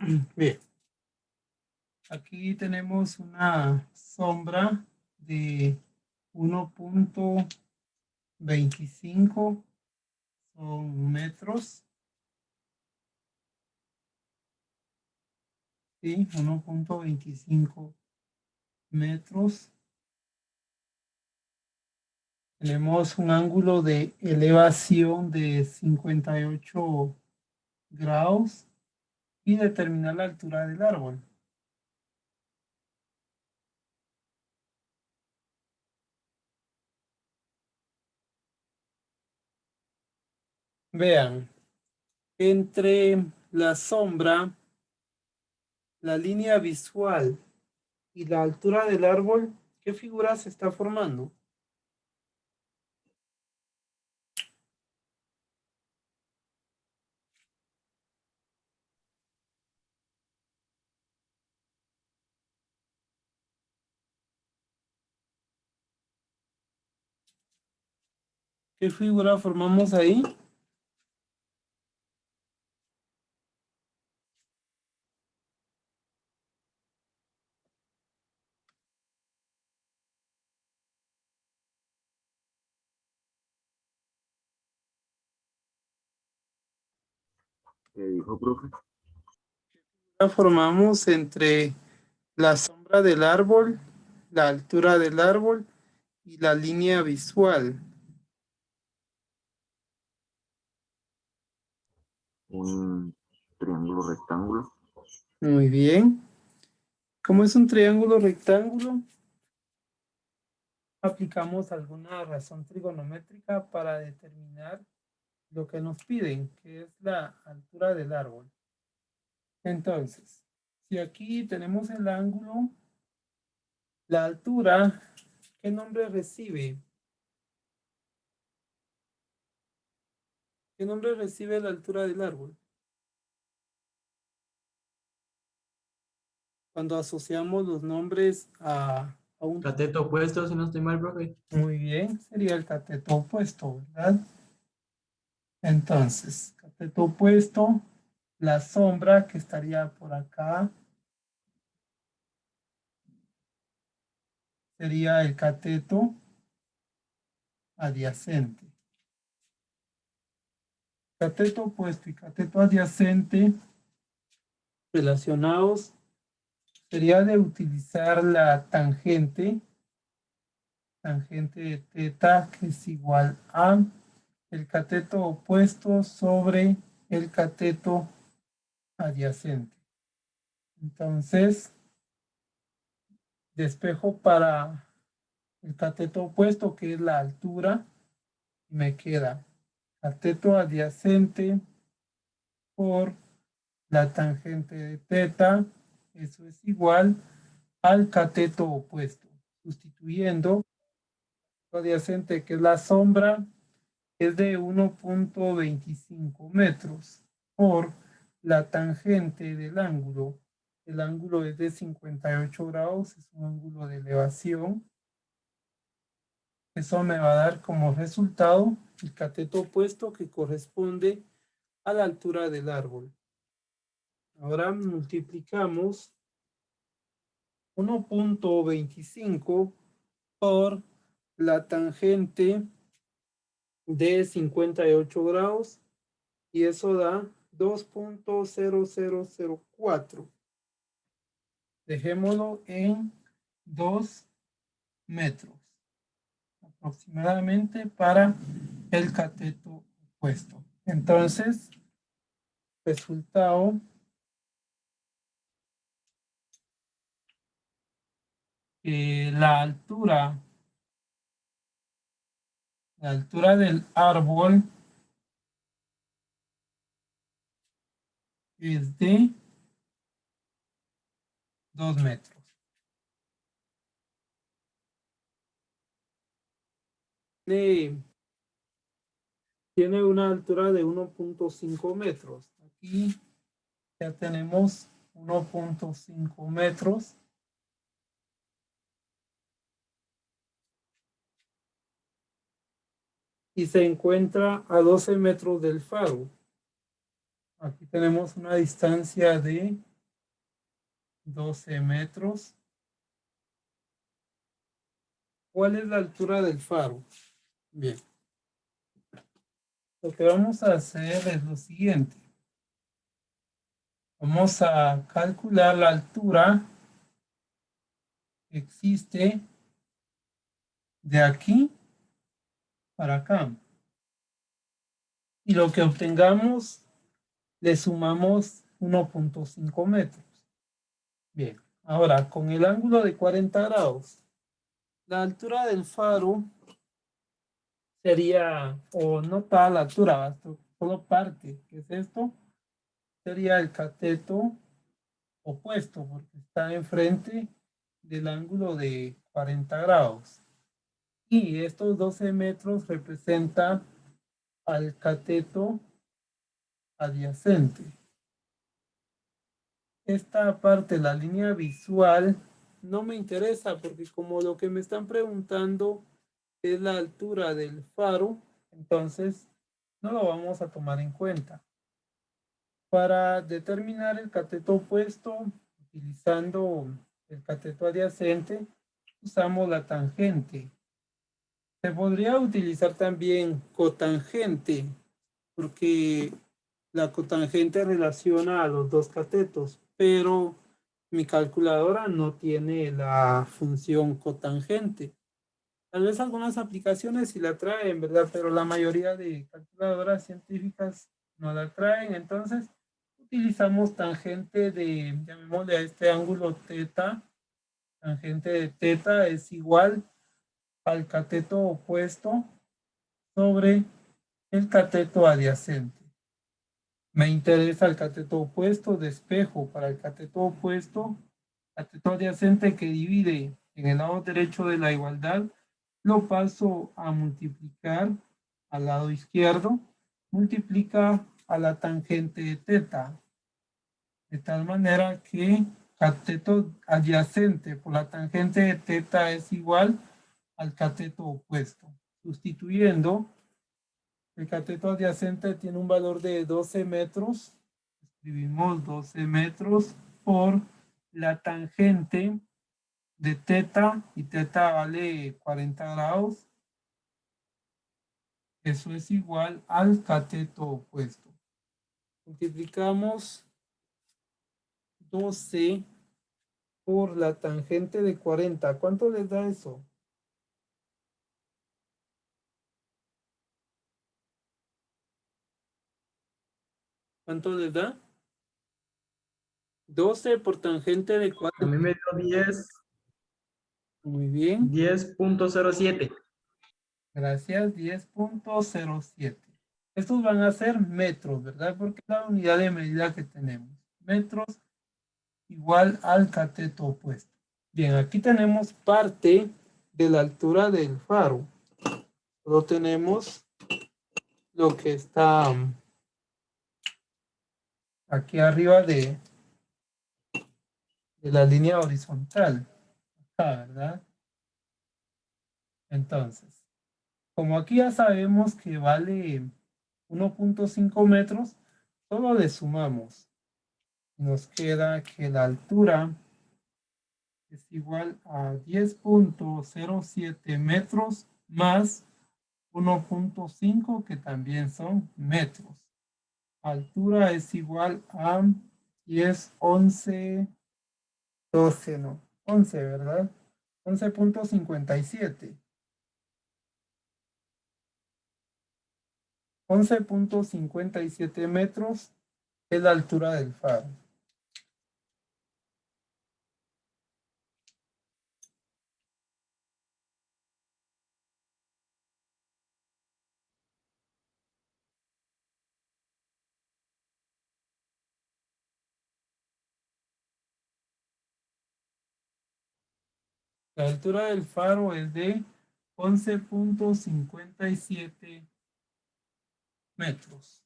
Bien, aquí tenemos una sombra de 1.25, son metros, ¿sí? 1.25 metros. Tenemos un ángulo de elevación de 58 grados y determinar la altura del árbol. Vean, entre la sombra, la línea visual y la altura del árbol, ¿qué figura se está formando? ¿Qué figura formamos ahí? ¿Qué dijo, profe? La formamos entre la sombra del árbol, la altura del árbol y la línea visual. Un triángulo rectángulo. Muy bien. ¿Cómo es un triángulo rectángulo? Aplicamos alguna razón trigonométrica para determinar lo que nos piden, que es la altura del árbol. Entonces, si aquí tenemos el ángulo, la altura, ¿qué nombre recibe? ¿Qué nombre recibe la altura del árbol? Cuando asociamos los nombres a un... Cateto opuesto, si no estoy mal, profe. Muy bien, sería el cateto opuesto, ¿verdad? Entonces, cateto opuesto, la sombra que estaría por acá sería el cateto adyacente. Cateto opuesto y cateto adyacente relacionados sería de utilizar la tangente de teta, que es igual a el cateto opuesto sobre el cateto adyacente. Entonces, despejo para el cateto opuesto, que es la altura, me queda cateto adyacente por la tangente de teta, eso es igual al cateto opuesto, sustituyendo adyacente, que es la sombra, es de 1.25 metros por la tangente del ángulo. El ángulo es de 58 grados, es un ángulo de elevación. Eso me va a dar como resultado el cateto opuesto, que corresponde a la altura del árbol. Ahora multiplicamos 1.25 por la tangente de 58 grados y eso da 2.0004. Dejémoslo en 2 metros aproximadamente para el cateto opuesto. Entonces, resultado, la altura del árbol es de 2 metros. Tiene una altura de 1.5 metros. Aquí ya tenemos 1.5 metros. Y se encuentra a 12 metros del faro. Aquí tenemos una distancia de 12 metros. ¿Cuál es la altura del faro? Bien. Lo que vamos a hacer es lo siguiente. Vamos a calcular la altura que existe de aquí para acá. Y lo que obtengamos, le sumamos 1.5 metros. Bien, ahora con el ángulo de 40 grados, la altura del faro sería, o no toda la altura, solo parte, que es esto, sería el cateto opuesto, porque está enfrente del ángulo de 40 grados. Y estos 12 metros representan al cateto adyacente. Esta parte, la línea visual, no me interesa porque como lo que me están preguntando es la altura del faro, entonces no lo vamos a tomar en cuenta. Para determinar el cateto opuesto, utilizando el cateto adyacente, usamos la tangente. Se podría utilizar también cotangente, porque la cotangente relaciona a los dos catetos, pero mi calculadora no tiene la función cotangente. Tal vez algunas aplicaciones sí la traen, ¿verdad? Pero la mayoría de calculadoras científicas no la traen. Entonces, utilizamos tangente de, llamémosle a este ángulo teta. Tangente de teta es igual al cateto opuesto sobre el cateto adyacente. Me interesa el cateto opuesto, despejo para el cateto opuesto, cateto adyacente que divide en el lado derecho de la igualdad, lo paso a multiplicar al lado izquierdo, multiplica a la tangente de teta, de tal manera que cateto adyacente por la tangente de teta es igual al cateto opuesto. Sustituyendo, el cateto adyacente tiene un valor de 12 metros. Escribimos 12 metros por la tangente de teta, y teta vale 40 grados. Eso es igual al cateto opuesto. Multiplicamos 12 por la tangente de 40. ¿Cuánto les da eso? ¿Cuánto les da? 12 por tangente de A 40. mí me dio Muy bien. 10.07. Gracias, 10.07. Estos van a ser metros, ¿verdad? Porque es la unidad de medida que tenemos. Metros igual al cateto opuesto. Bien, aquí tenemos parte de la altura del faro. Solo tenemos lo que está aquí arriba de la línea horizontal. Acá, ¿verdad? Entonces, como aquí ya sabemos que vale 1.5 metros, solo le sumamos. Nos queda que la altura es igual a 10.07 metros más 1.5, que también son metros. Altura es igual a 10, 11, 12, no, 11, ¿verdad? 11.57. 11.57 metros es la altura del faro. La altura del faro es de 11.57 metros.